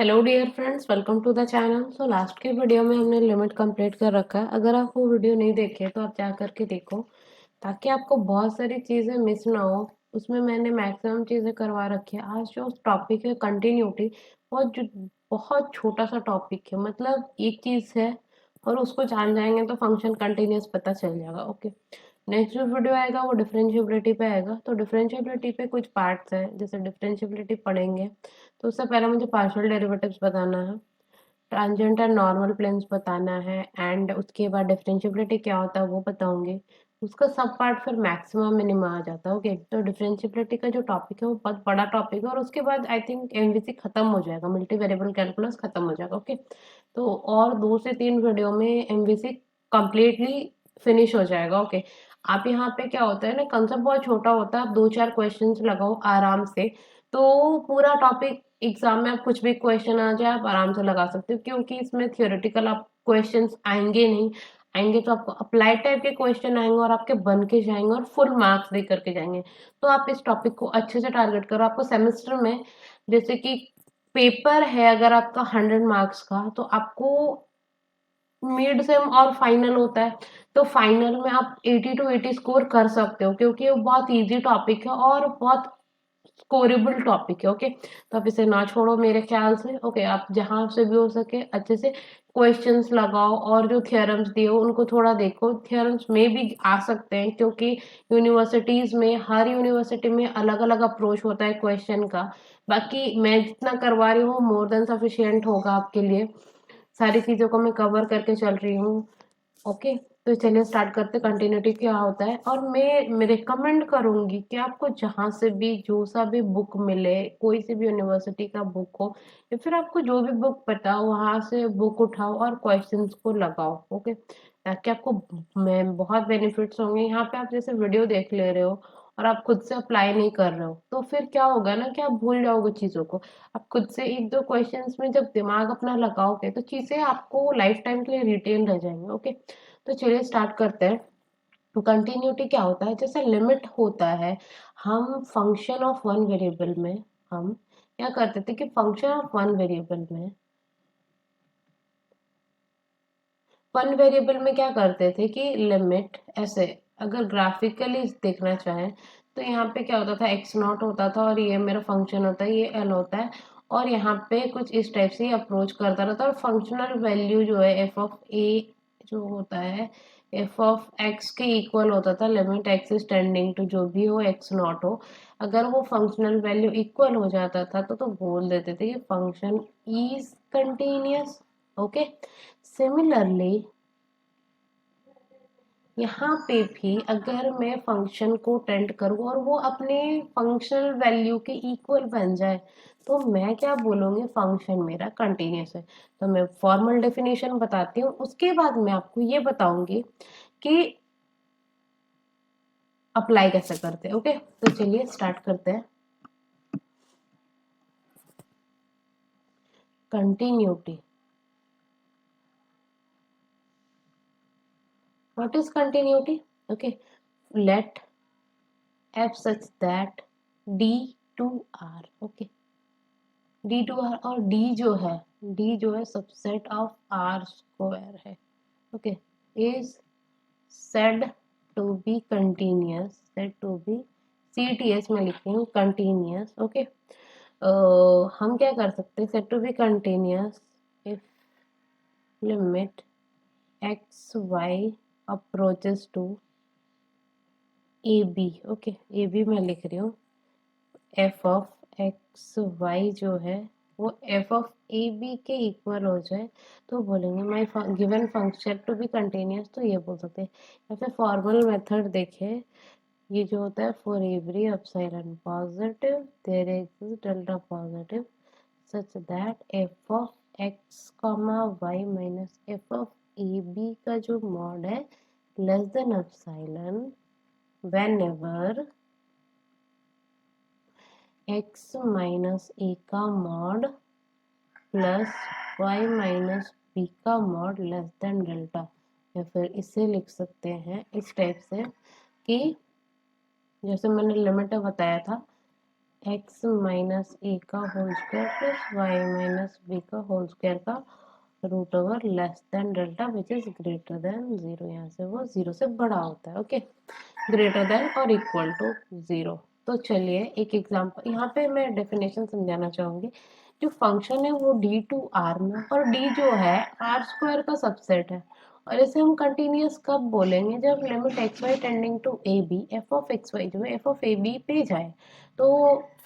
Hello dear friends, welcome to the channel. So last के video में हमने limit complete कर रखा है। अगर आप वो वीडियो नहीं देखे तो आप जा करके देखो, ताकि आपको बहुत सारी चीज़ें मिस ना हो। उसमें मैंने मैक्सिमम चीज़ें करवा रखी है। आज जो टॉपिक है कंटिन्यूटी, बहुत छोटा सा टॉपिक है, मतलब एक चीज़ है और उसको जान जाएंगे तो फंक्शन कंटिन्यूस पता चल जाएगा। ओके, नेक्स्ट जो वीडियो आएगा वो डिफरेंशिएबिलिटी पे आएगा। तो डिफरेंशिएबिलिटी पे कुछ पार्ट्स हैं, जैसे डिफरेंशिएबिलिटी पढ़ेंगे तो उससे पहले मुझे पार्शियल डेरिवेटिव्स बताना है, ट्रांजेंट एंड नॉर्मल प्लेन्स बताना है, एंड उसके बाद डिफरेंशिएबिलिटी क्या होता है वो बताऊंगी। उसका सब पार्ट फिर मैक्सिमम मिनिमम आ जाता है। ओके, तो डिफरेंशिएबिलिटी का जो टॉपिक है वो बहुत बड़ा टॉपिक है, और उसके बाद आई थिंक एमवीसी खत्म हो जाएगा, मल्टी वेरिएबल कैलकुलस खत्म हो जाएगा। ओके, तो और 2 से 3 वीडियो में एमवीसी कंप्लीटली फिनिश हो जाएगा। ओके, आप यहाँ पे क्या होता है ना, कंसेप्ट बहुत छोटा होता है, आप 2-4 क्वेश्चंस लगाओ आराम से, तो पूरा टॉपिक एग्जाम में आप कुछ भी क्वेश्चन आ जाए आप आराम से लगा सकते हो, क्योंकि इसमें थियोरेटिकल आप क्वेश्चंस आएंगे नहीं। आएंगे तो आपको अप्लाई टाइप के क्वेश्चन आएंगे और आपके बन के जाएंगे और फुल मार्क्स दे करके जाएंगे। तो आप इस टॉपिक को अच्छे से टारगेट करो। आपको सेमेस्टर में, जैसे कि पेपर है अगर आपका 100 मार्क्स का, तो आपको मिड सेम और फाइनल होता है, तो फाइनल में आप 80 to 80 स्कोर कर सकते हो, क्योंकि वो बहुत इजी टॉपिक है और बहुत स्कोरेबल टॉपिक है। ओके, तो आप इसे ना छोड़ो मेरे ख्याल से। ओके, आप जहां से भी हो सके अच्छे से क्वेश्चंस लगाओ, और जो थ्योरम्स दिए हो उनको थोड़ा देखो। थ्योरम्स में भी आ सकते हैं, क्योंकि यूनिवर्सिटीज में, हर यूनिवर्सिटी में अलग अलग अप्रोच होता है क्वेश्चन का। बाकी मैं जितना करवा रही हूँ मोर देन सफिशियंट होगा आपके लिए। सारी चीजों को मैं कवर करके चल रही हूँ। ओके, तो चलिए स्टार्ट करते। कंटिन्यूटी क्या होता है, और मैं रिकमेंड करूंगी कि आपको जहां से भी जो सा भी बुक मिले, कोई से भी यूनिवर्सिटी का बुक हो या फिर आपको जो भी बुक पता हो, वहां से बुक उठाओ और क्वेश्चंस को लगाओ। ओके, ताकि आपको मैं बहुत बेनिफिट्स होंगे। यहाँ पे आप जैसे वीडियो देख ले रहे हो और आप खुद से अप्लाई नहीं कर रहे हो, तो फिर क्या होगा ना कि आप भूल जाओगे चीजों को। आप खुद से 1-2 क्वेश्चंस में जब दिमाग अपना लगाओगे तो चीजें आपको लाइफ टाइम के लिए रिटेन रह जाएंगे। ओके, तो चलिए स्टार्ट करते हैं। तो कंटिन्यूटी क्या होता है, जैसे लिमिट होता है, हम फंक्शन ऑफ वन वेरिएबल में हम क्या करते थे कि फंक्शन ऑफ वन वेरिएबल में क्या करते थे कि लिमिट ऐसे, अगर ग्राफिकली देखना चाहें तो यहाँ पे क्या होता था, एक्स नॉट होता था और ये मेरा फंक्शन होता है, ये एल होता है, और यहाँ पे कुछ इस टाइप से अप्रोच करता रहता है। और फंक्शनल वैल्यू जो है एफ ऑफ ए जो होता है, एफ ऑफ एक्स के इक्वल होता था, limit x is tending to जो भी हो एक्स नॉट हो। अगर वो फंक्शनल वैल्यू इक्वल हो जाता था तो बोल देते थे कि function is continuous. Okay, similarly यहाँ पे भी अगर मैं फंक्शन को टेंड करूँ और वो अपने फंक्शनल वैल्यू के इक्वल बन जाए, तो मैं क्या बोलूँगी, फंक्शन मेरा कंटिन्यूस है। तो मैं फॉर्मल डेफिनेशन बताती हूँ, उसके बाद मैं आपको ये बताऊंगी कि अप्लाई कैसे करते हैं। ओके, तो चलिए स्टार्ट करते हैं। Continuity, what is continuity? Okay, let f such that D to R. Okay, D to R, और डी जो है सबसेट ऑफ आर स्क्वायर है। Okay, is said to be continuous, said to be, C T S में लिखती हूँ continuous. Okay, हम क्या कर सकते हैं, said to be continuous if limit x y approaches to a b. Okay, a b मैं लिख रही हूँ, एफ ऑफ एक्स वाई जो है वो एफ ऑफ ए बी के इक्वल हो जाए, तो बोलेंगे my given function to be continuous, तो ये बोल सकते हैं। या फिर फॉर्मल मेथड देखे, ये जो होता है, for every epsilon positive there exist delta positive such that f of x comma y minus f of a b का जो मॉड है less than epsilon whenever x minus a का mod plus y minus b का mod less than delta. या फिर इसे लिख सकते हैं इस टाइप से कि जैसे मैंने लिमिट बताया था, एक्स माइनस ए का whole square plus y minus b का होल स्क्वायर का root over less than delta which is greater than zero. यहाँ से वो जीरो से बड़ा होता है। ओके, ग्रेटर देन और इक्वल टू जीरो। तो चलिए एक एग्जांपल, यहाँ पे मैं डेफिनेशन समझाना चाहूंगी। जो फंक्शन है वो डी टू आर में, और डी जो है आर स्क्वायर का सबसेट है। और इसे हम कंटिन्यूअस कब बोलेंगे? जब limit x y tending to a b f of x y जो है एफ ऑफ ए बी पे जाए। तो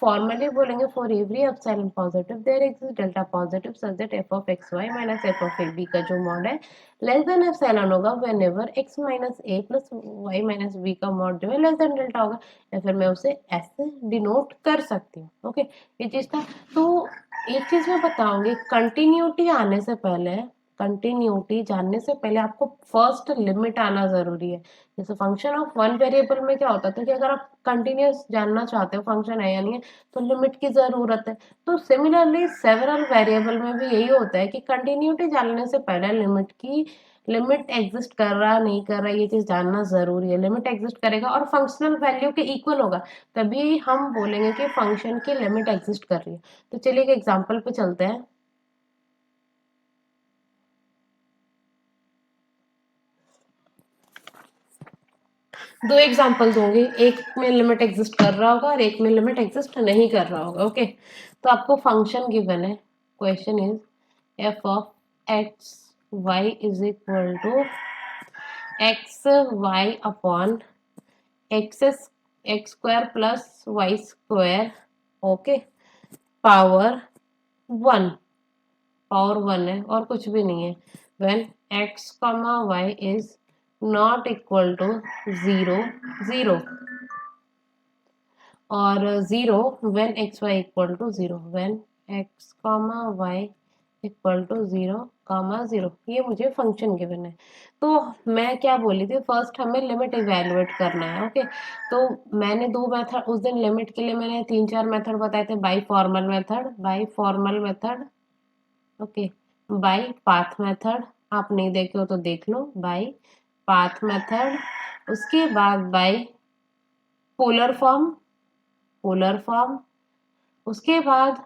फॉर्मली बोलेंगे for every epsilon positive there exist delta positive such that f of x y minus f of a b का जो mod है less than epsilon होगा whenever x minus a plus y minus b का mod जो है less than delta होगा, या फिर मैं उसे ऐसे डिनोट कर सकती हूँ। ओके, ये चीज था। तो एक चीज मैं बताऊंगी, कंटिन्यूटी आने से पहले, कंटिन्यूटी जानने से पहले आपको फर्स्ट लिमिट आना जरूरी है। जैसे फंक्शन ऑफ वन वेरिएबल में क्या होता था कि अगर आप कंटिन्यूअस जानना चाहते हो फंक्शन है या नहीं है तो लिमिट की जरूरत है। तो सिमिलरली सेवरल वेरिएबल में भी यही होता है कि कंटिन्यूटी जानने से पहले लिमिट एग्जिस्ट कर रहा नहीं कर रहा ये चीज जानना जरूरी है। लिमिट एग्जिस्ट करेगा और फंक्शनल वैल्यू के इक्वल होगा तभी हम बोलेंगे कि फंक्शन की लिमिट एग्जिस्ट कर रही है। तो चलिए एक एग्जांपल पे चलते हैं। दो एग्जांपल दूंगी, एक में लिमिट एग्जिस्ट कर रहा होगा और एक में लिमिट एग्जिस्ट नहीं कर रहा होगा। ओके, तो आपको फंक्शन गिवन है, question is f of x Y is equal to x y upon x x square plus Y square. Okay, power one, power one है और कुछ भी नहीं है। When x comma y is not equal to zero zero, और zero when x y equal to zero, when x comma Y equal to zero comma zero. ये मुझे function given है। तो मैं क्या बोली थी, फर्स्ट हमें लिमिट इवेलुएट करना है। ओके, तो मैंने दो मेथड उस दिन लिमिट के लिए मैंने तीन चार मेथड बताए थे, by formal method, by formal method, okay, by path method. आप नहीं देखे हो तो देख लो, बाई पाथ मेथड, उसके बाद by polar form, polar form, उसके बाद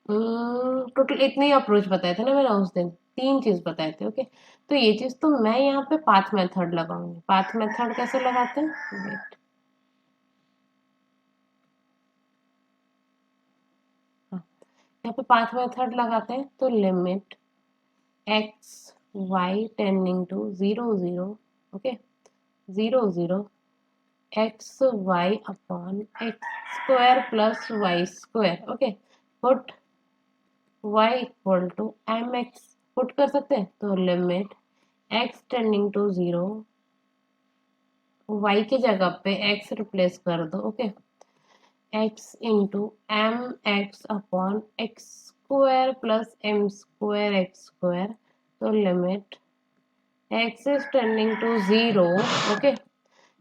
टोटल इतनी अप्रोच बताए थे ना मैंने उस दिन, तीन चीज बताए थे। ओके, तो ये चीज तो मैं यहाँ पे पाथ मेथड लगाऊंगी। पाथ मेथड कैसे लगाते हैं, वेट, हाँ, यहाँ पे पाथ मेथड लगाते हैं। तो limit x y tending to zero zero, okay, zero zero, x y upon x square plus Y square. Okay, put y equal to m x, put कर सकते हैं। तो limit x tending to zero, y की जगह पे x replace कर दो। Okay, x into m x upon x square plus m square x square. तो limit x is tending to zero, okay,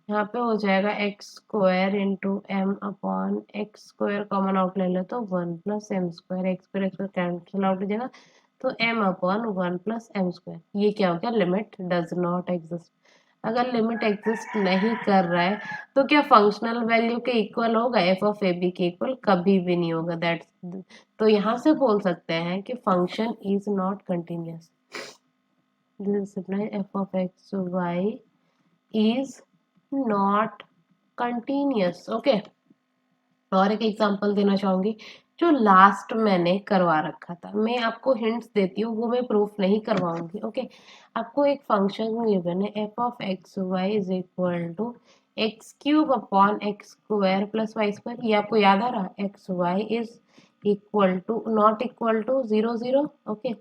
यहाँ पे हो जाएगा x square into m upon x square, common out ले लो तो one plus m square, x square cancel out हो जाएगा तो m upon one plus m square. ये क्या हो गया, लिमिट डज नॉट एग्जिस्ट। अगर लिमिट एग्जिस्ट नहीं कर रहा है तो क्या फंक्शनल वैल्यू के इक्वल होगा? एफ ऑफ ए बी के इक्वल कभी भी नहीं होगा। दैट्स, तो यहाँ से बोल सकते हैं कि function is not continuous. This is f of x Y is not continuous. Okay, और एक एग्जांपल देना चाहूंगी जो लास्ट मैंने करवा रखा था। मैं आपको हिंट्स देती हूँ, वो मैं प्रूफ नहीं करवाऊंगी। ओके, आपको एक फंक्शन गिवन है F of x Y is equal to x cube upon x square plus Y square. ये आपको याद आ रहा, x Y is equal to not equal to zero zero, okay,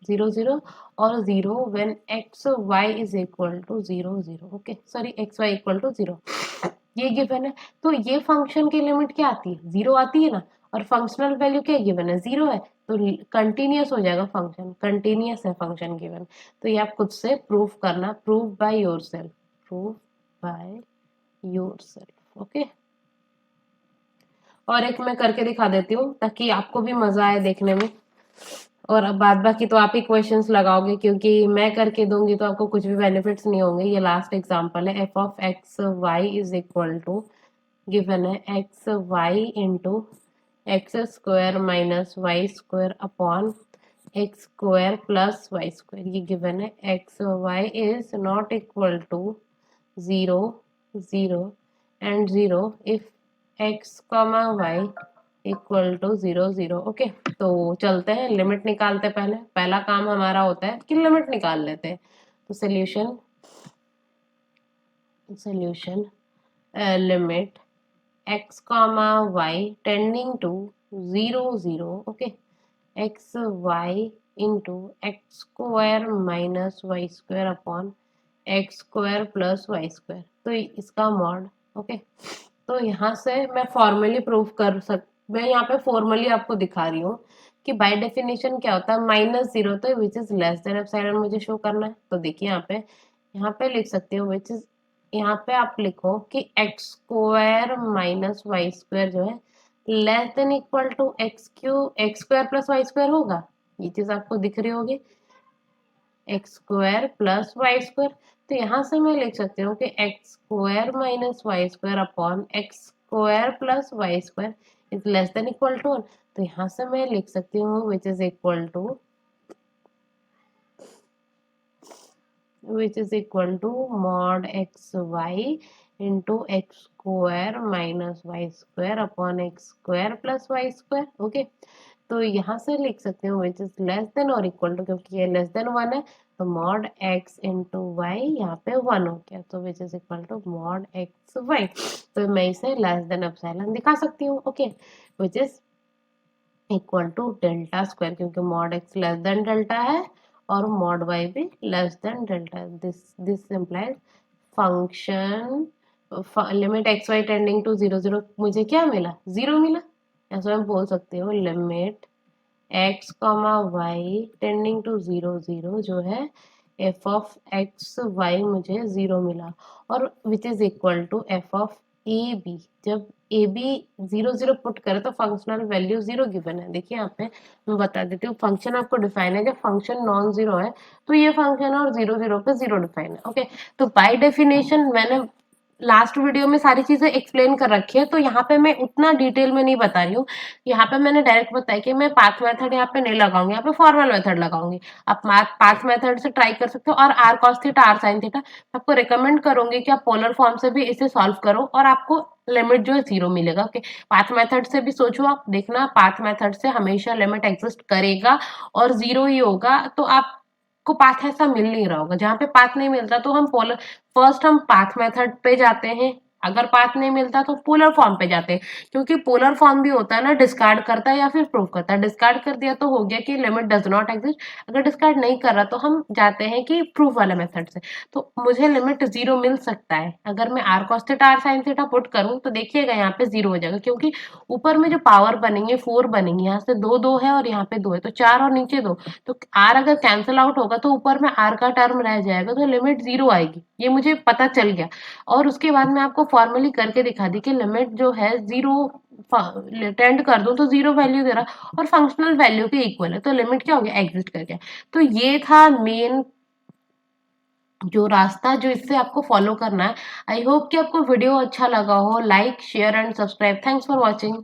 zero zero, और zero when x Y is equal to zero zero, okay, sorry x y equal to zero, ये given है। तो ये फंक्शन की limit क्या आती है, zero आती है ना, और फंक्शनल वैल्यू क्या गिवन है, जीरो है। तो कंटिन्यूअस हो जाएगा फंक्शन, कंटिन्यूअस है फंक्शन गिवन। तो ये आप खुद से प्रूफ करना, proof by yourself, proof by yourself. Okay, और एक मैं करके दिखा देती हूँ ताकि आपको भी मजा आए देखने में, और अब बाद बाकी तो आप ही क्वेश्चंस लगाओगे क्योंकि मैं करके दूंगी तो आपको कुछ भी बेनिफिट्स नहीं होंगे। ये लास्ट एग्जांपल है, F of x Y is equal to given है X Y into X square minus Y square upon x square plus Y square, ये गिवन है। X Y is not equal to 0 0 and 0 if X comma Y equal to 0 0। Okay, तो चलते हैं limit निकालते। पहला काम हमारा होता है कि लिमिट निकाल लेते हैं। तो solution limit x comma y tending to 0 0, okay, x y into x square minus y square upon x square plus y square, तो इसका मॉड। ओके, तो यहाँ से मैं फॉर्मली प्रूव कर सक मैं यहाँ पे फॉर्मली आपको दिखा रही हूँ कि बाय डेफिनेशन क्या होता है। -0 तो which is less than epsilon मुझे शो करना है। तो देखिए यहाँ पे लिख सकती हूँ विच इज, यहाँ पे आप लिखो कि x square minus Y square जो है less than equal to x square plus Y square होगा। ये चीज आपको दिख रही होगी, x square plus Y square. तो यहाँ से मैं लिख सकती हूँ कि x square minus Y square upon x square plus Y square is less than equal to 1। तो यहाँ से मैं लिख सकती हूँ which is equal to mod xy into x square minus y square upon x square plus y square। Okay, तो यहाँ से लिख सकते हो विच इज लेस देन और इक्वल टू, क्योंकि ये लेस देन 1 है तो mod x इंटू वाई यहाँ पे 1 हो गया, तो which is equal to mod x y। तो मैं इसे लेस देन एप्सिलॉन दिखा सकती हूँ। Okay, which is equal to delta square, क्योंकि mod x less than delta है और mod y भी less than delta. This implies function limit x y tending to 0 0, मुझे क्या मिला? 0 मिला। ऐसा मैं बोल सकती हूँ limit x comma y tending to 0 0 जो है एफ ऑफ एक्स वाई मुझे 0 मिला, और which is equal to f of a b. जब ए बी 0 0 पुट करे तो फंक्शनल वैल्यू 0 गिवन है। देखिए यहाँ पे मैं बता देती हूँ, फंक्शन आपको डिफाइन है, जब फंक्शन नॉन जीरो है तो ये फंक्शन है और 0 0 पे 0 डिफाइन है। ओके, तो बाय डेफिनेशन मैंने लास्ट वीडियो में सारी चीजें एक्सप्लेन कर रखी है, तो यहाँ पे मैं उतना डिटेल में नहीं बता रही हूँ। यहाँ पे मैंने डायरेक्ट बताया कि मैं पाथ मेथड यहाँ पे नहीं लगाऊंगी, यहाँ पे फॉर्मल मेथड लगाऊंगी। आप पाथ मेथड से ट्राई कर सकते हो, और r cos theta r sine theta आपको रिकमेंड करूंगी कि आप पोलर फॉर्म से भी इसे सॉल्व करो और आपको लिमिट जो है 0 मिलेगा। ओके, पाथ मेथड से भी सोचो, आप देखना पाथ मेथड से हमेशा लिमिट एग्जिस्ट करेगा और 0 ही होगा। तो आप को पाथ ऐसा मिल नहीं रहा होगा, जहाँ पे पाथ नहीं मिलता तो हम पोलर फर्स्ट हम पाथ मेथड पे जाते हैं, अगर पाथ नहीं मिलता तो पोलर फॉर्म पे जाते हैं, क्योंकि पोलर फॉर्म भी होता है ना, डिस्कार्ड करता है या फिर प्रूव करता है। डिस्कार्ड कर दिया तो हो गया कि लिमिट डज नॉट एग्जिस्ट, अगर डिस्कार्ड नहीं कर रहा तो हम जाते हैं कि प्रूफ वाले मेथड से। तो मुझे लिमिट 0 मिल सकता है अगर मैं r cos theta r sine theta put करूं, तो देखिएगा यहाँ पे 0 हो जाएगा, क्योंकि ऊपर में जो पावर बनेंगे 4 बनेंगे, यहाँ से 2 2 है और यहाँ पे 2 है, तो 4 और नीचे 2, तो आर अगर कैंसिल आउट होगा तो ऊपर में आर का टर्म रह जाएगा, तो लिमिट 0 आएगी, ये मुझे पता चल गया। और उसके बाद मैं आपको फॉर्मली करके दिखा दी कि लिमिट जो है 0 टेंड कर दूं तो 0 वैल्यू दे रहा और फंक्शनल वैल्यू के इक्वल है, तो लिमिट क्या हो गया? एग्जिस्ट कर गया। तो ये था मेन जो रास्ता जो इससे आपको फॉलो करना है। आई होप कि आपको वीडियो अच्छा लगा हो। Like share and subscribe. Thanks for watching.